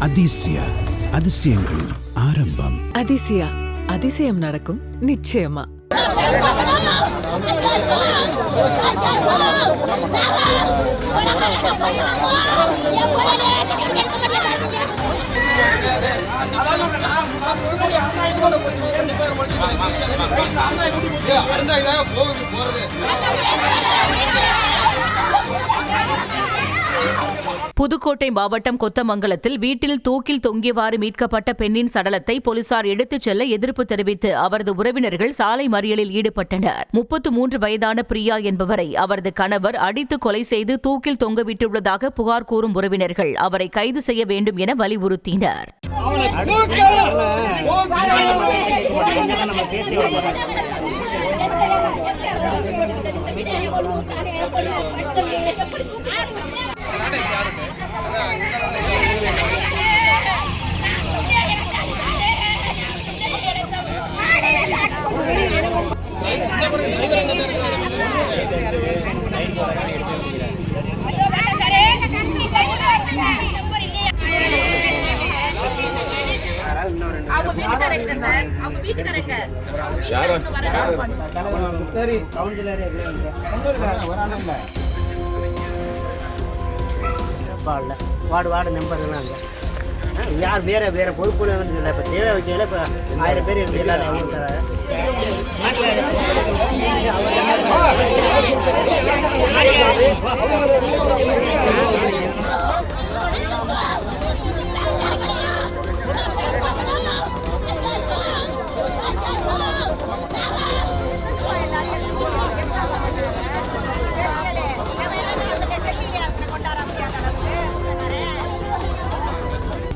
அதிசயா அதிசயங்களின் ஆரம்பம். அதிசயா அதிசயம் நடக்கும் நிச்சயமா. புதுக்கோட்டை மாவட்டம் கொத்தமங்கலத்தில் வீட்டில் தூக்கில் தொங்கியவாறு மீட்கப்பட்ட பெண்ணின் சடலத்தை போலீசார் எடுத்துச் செல்ல எதிர்ப்பு தெரிவித்து அவரது உறவினர்கள் சாலை மறியலில் ஈடுபட்டனர். 33 வயதான பிரியா என்பவரை அவரது கணவர் அடித்து கொலை செய்து தூக்கில் தொங்கவிட்டுள்ளதாக புகார் கூறும் உறவினர்கள் அவரை கைது செய்ய வேண்டும் என வலியுறுத்தினர். வார்டு மெம்பர்லாம் யார் வேற வேற பொறுப்பு இல்லை. இப்போ தேவை வைக்கல. இப்போ 1000 பேர் இருந்து எல்லாரும்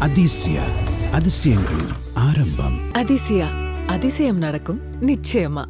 அதிசயா அதிசயங்களின் ஆரம்பம். அதிசயா அதிசயம் நடக்கும் நிச்சயமா.